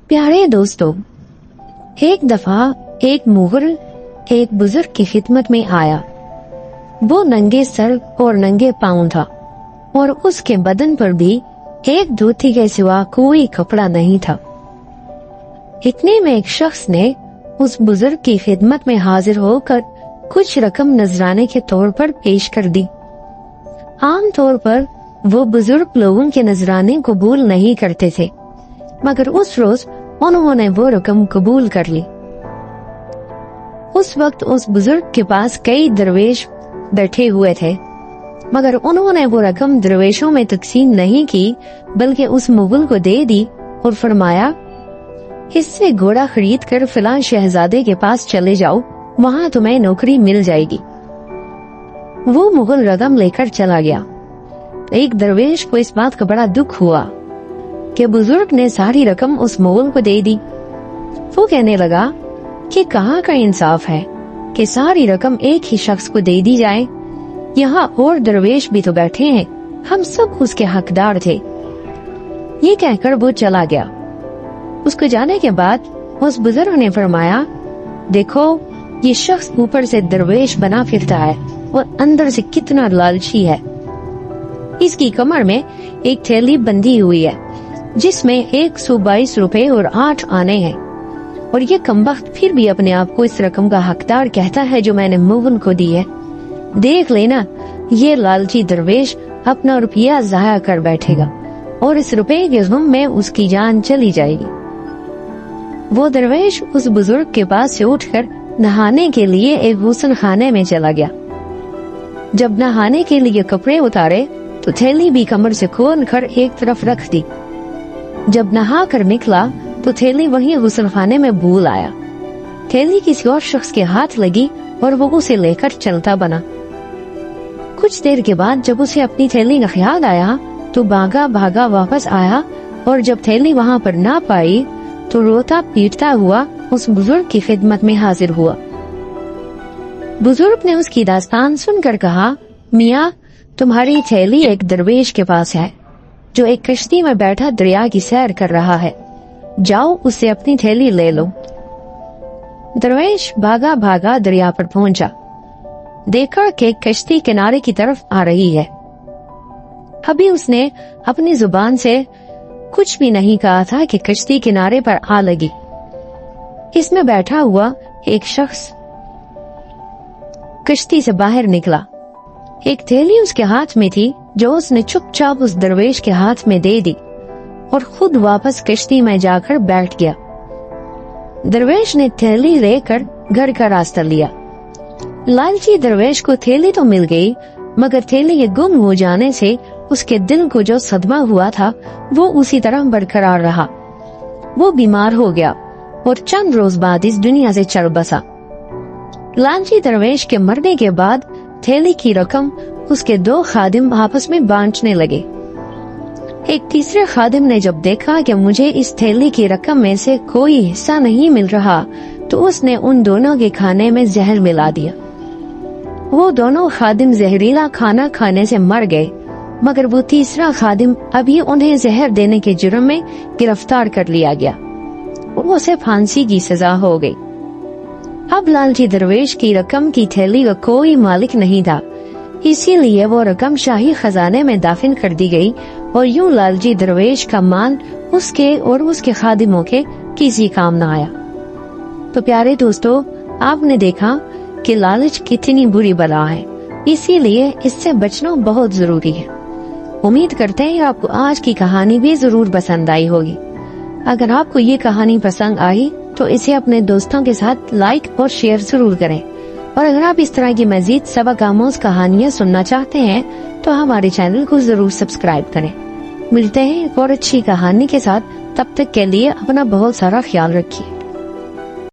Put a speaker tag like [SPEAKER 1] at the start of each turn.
[SPEAKER 1] प्यारे दोस्तों, एक दफा एक मुगल एक बुजुर्ग की खिदमत में आया। वो नंगे सर और नंगे पांव था और उसके बदन पर भी एक धोती के सिवा कोई कपड़ा नहीं था। इतने में एक शख्स ने उस बुजुर्ग की खिदमत में हाजिर होकर कुछ रकम नजराने के तौर पर पेश कर दी। आम तौर पर वो बुजुर्ग लोगों के नजराने कबूल नहीं करते थे, मगर उस रोज उन्होंने वो रकम कबूल कर ली। उस वक्त उस बुजुर्ग के पास कई दरवेश बैठे हुए थे, मगर उन्होंने वो रकम दरवेशों में तकसीम नहीं की, बल्कि उस मुगल को दे दी और फरमाया, इससे घोड़ा खरीद कर फिलां शहजादे के पास चले जाओ, वहाँ तुम्हें नौकरी मिल जाएगी। वो मुगल रकम लेकर चला गया। एक दरवेश को इस बात का बड़ा दुख हुआ कि बुजुर्ग ने सारी रकम उस मुगल को दे दी। वो कहने लगा कि कहाँ का इंसाफ है कि सारी रकम एक ही शख्स को दे दी जाए। यहाँ और दरवेश भी तो बैठे हैं, हम सब उसके हकदार थे। ये कहकर वो चला गया। उसको जाने के बाद उस बुजुर्ग ने फरमाया, देखो ये शख्स ऊपर से दरवेश बना फिरता है और अंदर से कितना लालची है। इसकी कमर में एक थैली बंधी हुई है जिसमें 122 रुपए और 8 आने हैं, और ये कमबख्त फिर भी अपने आप को इस रकम का हकदार कहता है जो मैंने मुगल को दी है। देख लेना, ये लालची दरवेश अपना रुपया जाया कर बैठेगा और इस रुपए के गम में उसकी जान चली जाएगी। वो दरवेश उस बुजुर्ग के पास से उठकर नहाने के लिए एक गुस्ल खाने में चला गया। जब नहाने के लिए कपड़े उतारे तो थैली भी कमर से खोल कर एक तरफ रख दी। जब नहा कर निकला तो थैली वहीं गुस्ल खाने में भूल आया। थैली किसी और शख्स के हाथ लगी और वो उसे लेकर चलता बना। कुछ देर के बाद जब उसे अपनी थैली का ख्याल आया तो भागा भागा वापस आया, और जब थैली वहाँ पर ना पाई तो रोता पीटता हुआ उस बुजुर्ग की खिदमत में हाजिर हुआ। बुजुर्ग ने उसकी दास्तान सुनकर कहा, मियाँ, तुम्हारी थैली एक दरवेश के पास है जो एक कश्ती में बैठा दरिया की सैर कर रहा है। जाओ उससे अपनी थैली ले लो। दरवेश भागा भागा दरिया पर पहुंचा। देखा कि कश्ती किनारे की तरफ आ रही है। अभी उसने अपनी जुबान से कुछ भी नहीं कहा था कि कश्ती किनारे पर आ लगी। इसमें बैठा हुआ एक शख्स कश्ती से बाहर निकला। एक थैली उसके हाथ में थी जो उसने चुपचाप उस दरवेश के हाथ में दे दी और खुद वापस कश्ती में जाकर बैठ गया। दरवेश ने थैली लेकर घर का रास्ता लिया। लालची दरवेश को थैली तो मिल गई, मगर थैली के गुम हो जाने से उसके दिल को जो सदमा हुआ था वो उसी तरह बरकरार रहा। वो बीमार हो गया और चंद रोज बाद इस दुनिया से चल बसा। लालची दरवेश के मरने के बाद थैली की रकम उसके 2 खादिम आपस में बांटने लगे। एक तीसरे खादिम ने जब देखा कि मुझे इस थैली की रकम में से कोई हिस्सा नहीं मिल रहा, तो उसने उन दोनों के खाने में जहर मिला दिया। वो दोनों खादिम जहरीला खाना खाने से मर गए, मगर वो तीसरा खादिम अभी उन्हें जहर देने के जुर्म में गिरफ्तार कर लिया गया और उसे फांसी की सजा हो गई। अब लालची दरवेश की रकम की थैली का कोई मालिक नहीं था, इसीलिए वो रकम शाही खजाने में दाफिन कर दी गई और यूं लालची दरवेश का माल उसके और उसके खादिमों के किसी काम न आया। तो प्यारे दोस्तों, आपने देखा कि लालच कितनी बुरी बला है, इसीलिए इससे बचना बहुत जरूरी है। उम्मीद करते हैं आपको आज की कहानी भी जरूर पसंद आई होगी। अगर आपको ये कहानी पसंद आई तो इसे अपने दोस्तों के साथ लाइक और शेयर जरूर करें, और अगर आप इस तरह की मजीद सबक आमोज कहानियाँ सुनना चाहते हैं तो हमारे चैनल को जरूर सब्सक्राइब करें। मिलते हैं एक और अच्छी कहानी के साथ, तब तक के लिए अपना बहुत सारा ख्याल रखिए।